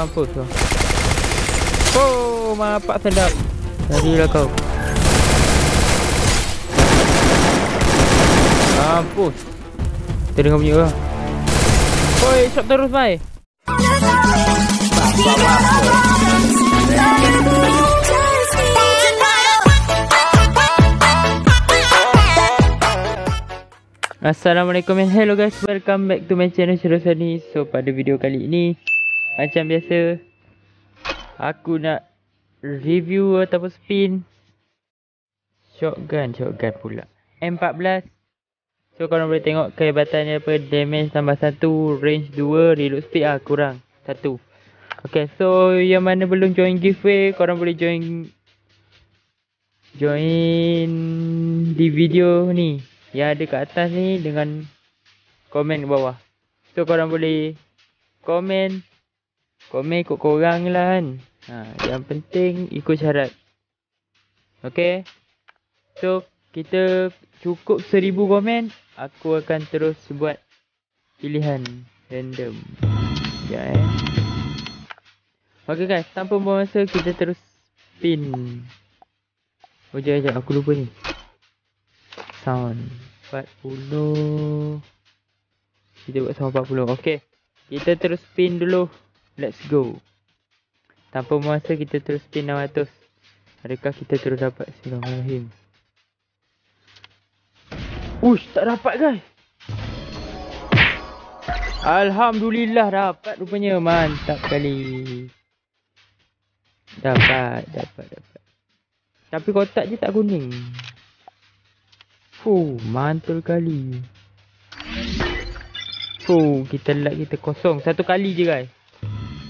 mampus kau. Oh, mapak sedap. Larilah kau. Mampus. Kita dengar bunyi orang. Oi, shot terus, mai. Assalamualaikum and hello guys, welcome back to my channel Shirosani. So pada video kali ini, macam biasa, aku nak review ataupun spin shotgun pula M14. So korang boleh tengok kehebatannya apa, damage tambah 1, range 2, reload speed kurang 1. Okay, so yang mana belum join giveaway, korang boleh join di video ni yang ada kat atas ni dengan komen bawah. So korang boleh komen ikut korang lah kan. Yang penting ikut syarat. Okay, so kita cukup 1000 komen, aku akan terus buat pilihan random. Sekejap Okay guys, tanpa buang masa kita terus spin. Sekejap, aku lupa ni sound 40. Kita buat sound 40. Okay, kita terus spin dulu. Let's go. Tanpa masa kita terus spin 600. Adakah kita terus dapat? Bismillahirrahmanirrahim. Ush, tak dapat guys. Alhamdulillah dapat rupanya. Mantap kali. Dapat. Tapi kotak je tak kuning. Mantul kali. Kita lag kita kosong. Satu kali je guys.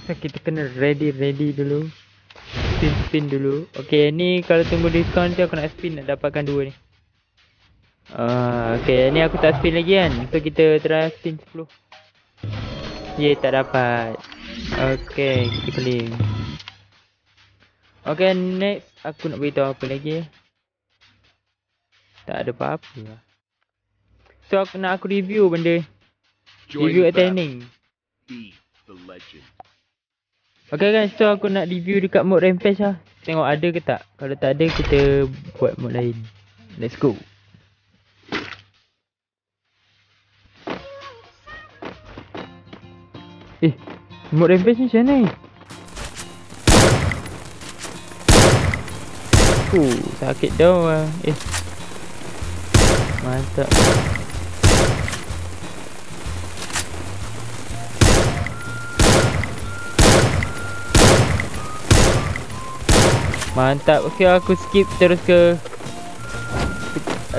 So, kita kena ready dulu. Spin dulu. Okay, ni kalau tunggu diskaun tu aku nak spin, nak dapatkan 2 ni. Okay, ni aku tak spin lagi kan. So kita try spin 10. Tak dapat. Okay, kita clear. Okay, next aku nak beritahu apa lagi. Tak ada apa-apa lah. So aku nak review benda. Review attending. Okay guys, so aku nak review dekat mode rampage lah. Tengok ada ke tak. Kalau tak ada, kita buat mode lain. Let's go. Mode rampage ni macam mana ni? Sakit dah lah. Mantap. Mantap. Okay, aku skip terus ke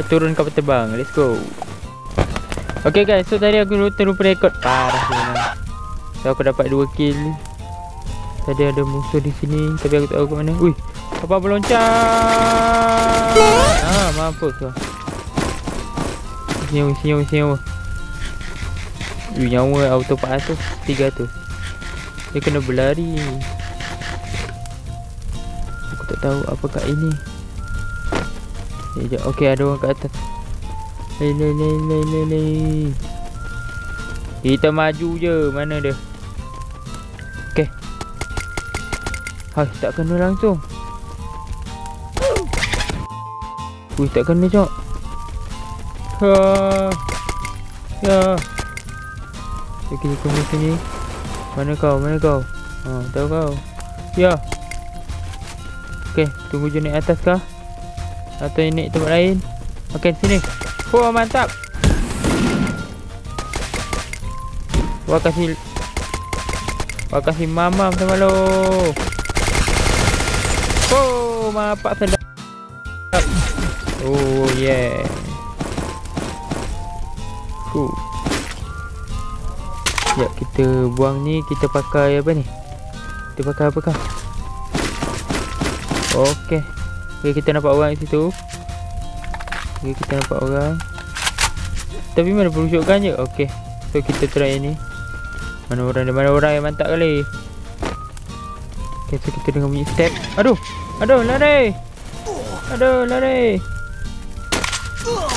turun kapal terbang. Let's go. Okay guys, so tadi aku terlupa rekod. Parah memang. So aku dapat 2 kill. Tadi ada musuh di sini, tapi aku tak tahu ke mana. Ui, apa meloncat. Mampus kau. Senyum. Nyawa auto 400, 300. Dia kena berlari. Aku tak tahu apakah ini. Sekejap. Okay, ada orang kat atas. Lei. Kita maju je. Mana dia? Okay. Tak kena langsung. Tak kena jom. Kita kena sini. Mana kau? Tahu kau. Okay, tunggu je naik atas kah? Atau naik tempat lain? Okay, sini. Mantap. Wah, kasih mamam sama lo. Mapak sedap. Yeah. Sekejap, kita buang ni. Kita pakai apa ni? Kita pakai apakah? Okay, kita nampak orang di situ. Kita nampak orang. Tapi mana perlu shotgun je? Okay, so kita try ni. Mana orang yang mantap kali. Okay, so kita dengar bunyi step. Aduh, lari.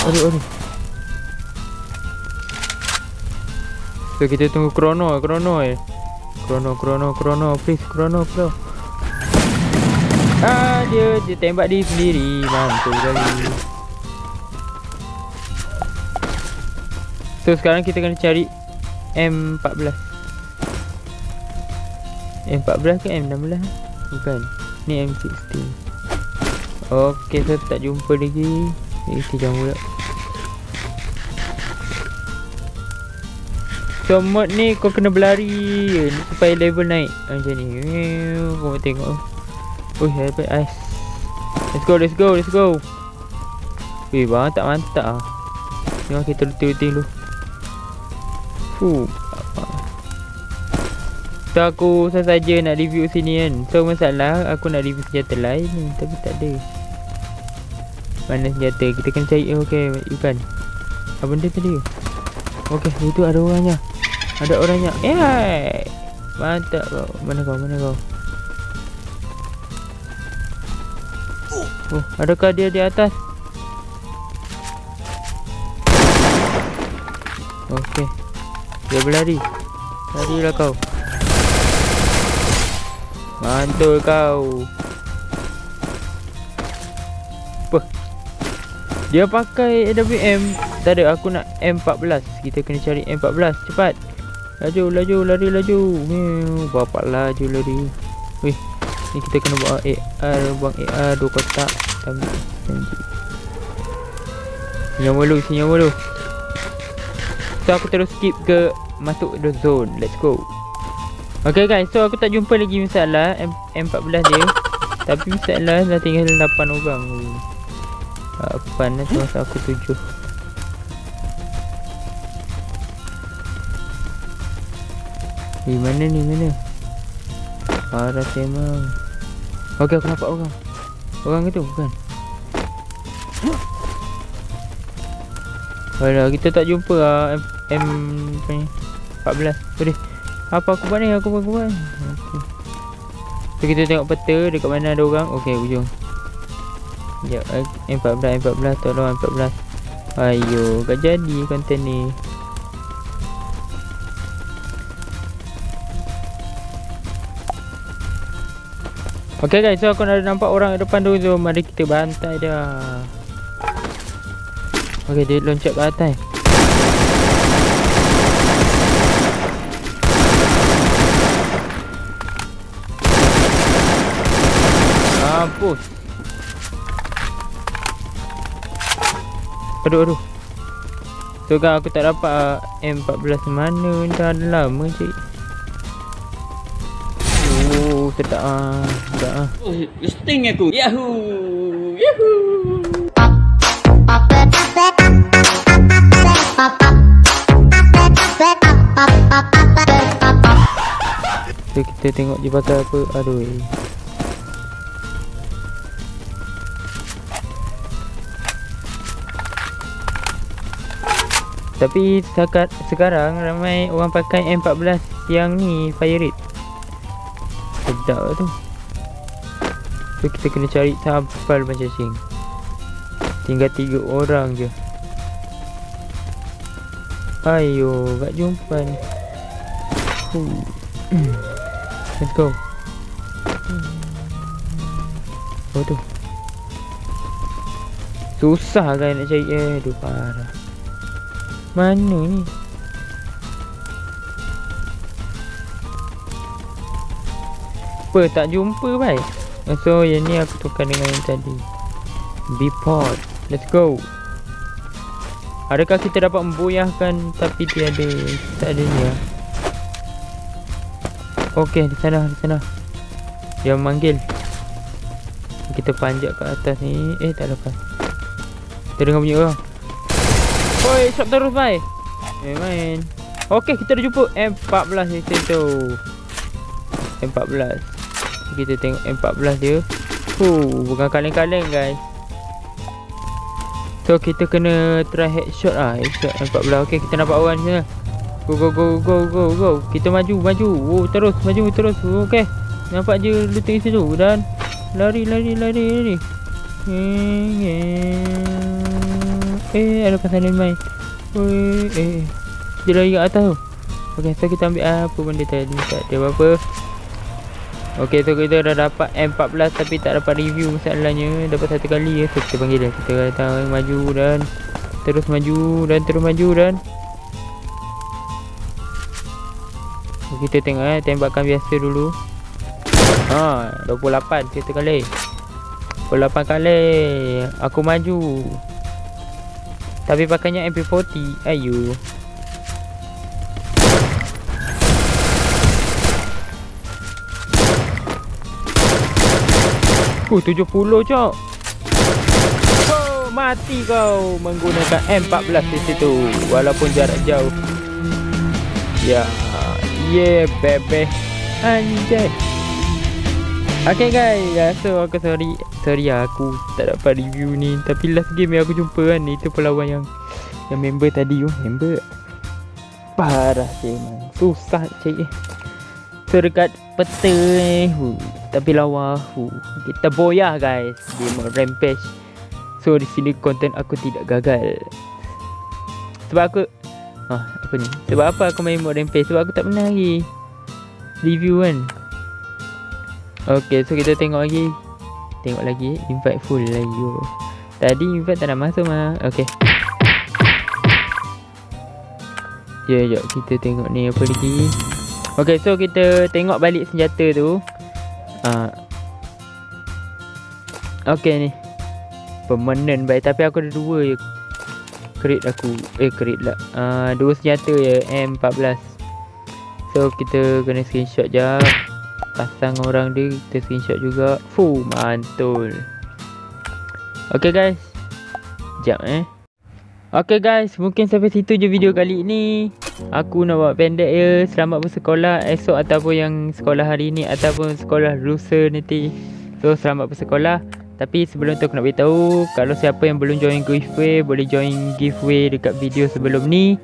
Aduh. So kita tunggu krono. Krono, please, krono, bro. Dia tembak diri sendiri. Mantul kali. So sekarang kita kena cari M14. M14 ke M16? Bukan. Ni M16. Okay, so tak jumpa lagi. Kita jangan pula. So mod ni kau kena berlari je supaya level naik. Macam ni. Kau mau tengok. Oh, dapat ice. Let's go. Weh, bang tak mantap ah. Tengok kita lutih dulu. So aku saja nak review sini kan. So masalah aku nak review senjata lain ni, tapi tak ada. Mana senjata? Kita kena cari. Okay, bukan. Apa benda tadi? Okay, itu ada orangnya. Mantap kau. Mana kau? Oh, adakah dia di atas? Okay, dia berlari. Larilah kau. Mantul kau. Apa? Dia pakai AWM. Tak ada, aku nak M14. Kita kena cari M14. Cepat. Laju, lari laju. Bapak laju lari. Weh, ni kita kena bawa AR. Buang AR 2 kotak. Ambil SMG. Senyum dulu. So aku terus skip ke masuk the zone. Let's go. Okay guys, so aku tak jumpa lagi masalah M14 dia. Tapi masalah dah tinggal 8 orang. 8 nanti masa aku 7. Mana ni? Arah memang. Okay, aku nampak orang. Orang itu bukan. Alah, kita tak jumpa M14. Boleh. Apa aku buat ni? Aku buat. Okay. So kita tengok peta dekat mana ada orang. Okay, ujung. Sekejap. M14. Tolong M14. Ayo, tak jadi konten ni. Okay guys, so aku dah nampak orang kat depan tu. So mari kita bantai dia. Okay, dia loncat ke atas. Mampus. Aduh. So kan aku tak dapat M14 mana. Dah lama cik. Oh, sedap ah. Oh, sting aku. Yahoo. So kita tengok dia pakai apa. Aduh. Tapi sekarang ramai orang pakai M14 yang ni fire rate. Sedap lah tu. So kita kena cari sampal macam cing. Tinggal 3 orang je. Ayo, tak jumpa ni. Let's go. Oh tu. Susah kan nak cari. Aduh, parah. Mana ni? Apa? Tak jumpa baik. So yang ni aku tukar dengan yang tadi. Bipod. Let's go. Adakah kita dapat memboyahkan? Tapi dia ada. Tak ada ni lah. Okay, di sana. Dia memanggil. Kita panjat ke atas ni. Tak lepas. Kita dengar bunyi orang. Oi, shot terus bye. Main. Okay, kita dah jumpa M14 ni tu. M14. Kita tengok M14 dia. Bukan kaleng-kaleng guys. So kita kena try headshot lah. Headshot M14. Okay, kita nampak orang ni. Go. Kita maju. Terus maju terus. Okay. Nampak je looting situ dan lari. Ada pasal dia main. Dia lari kat atas tu. Okay, so kita ambil apa benda tadi. Tak ada apa-apa. Okay, so kita dah dapat M14 tapi tak dapat review masalahnya. Dapat satu kali ya. So kita panggil dia. Kita datang maju dan terus maju dan terus maju dan kita tengok tembakan biasa dulu. 28 satu kali. 28 kali aku maju. Tapi pakainya MP40. Ayo. 70 cok. Oh, mati kau menggunakan M14 di situ walaupun jarak jauh. Ya, yeah bebe. Anjay. Okay guys, so aku sorry aku tak dapat review ni. Tapi last game yang aku jumpa kan, itu pelawan yang member tadi tu. Member parah sih man. Susah cik. So dekat peta tapi lawa kita boyah guys di Rampage. So di sini konten aku tidak gagal. Sebab aku apa ni? Sebab apa aku main mod Rampage? Sebab aku tak pernah lagi review kan. Okay, so kita tengok lagi. Tengok lagi. Invite full lagi. Tadi invite tak nak masuk mah. Okay. Sekejap kita tengok ni apa lagi. Okay, so kita tengok balik senjata tu. Okay ni permanent baik. Tapi aku ada dua je crate aku. Crate lah. Dua senjata je M14. So kita kena screenshot jap. Pasang orang dia, kita screenshot juga. Mantul. Okay guys, sekejap Okay guys, mungkin sampai situ je video kali ni. Aku nak buat pendek je. Selamat bersekolah esok ataupun yang sekolah hari ni ataupun sekolah lusa nanti. So selamat bersekolah. Tapi sebelum tu aku nak beritahu, kalau siapa yang belum join giveaway, boleh join giveaway dekat video sebelum ni.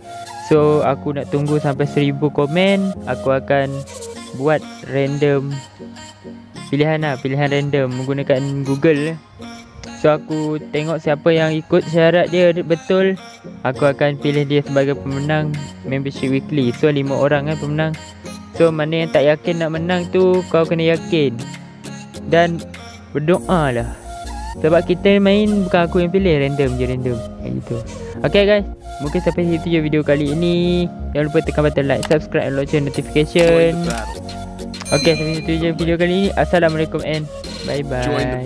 So aku nak tunggu sampai 1000 komen. Aku akan buat random pilihan random menggunakan Google. So aku tengok siapa yang ikut syarat dia betul, aku akan pilih dia sebagai pemenang membership weekly. So 5 orang pemenang. So mana yang tak yakin nak menang tu, kau kena yakin dan berdoa lah. Sebab kita main bukan aku yang pilih, random kayak gitu. Okay guys, mungkin sampai situ je video kali ini. Jangan lupa tekan button like, subscribe dan lonceng notification. Okay, sampai situ je video kali ini. Assalamualaikum and bye bye.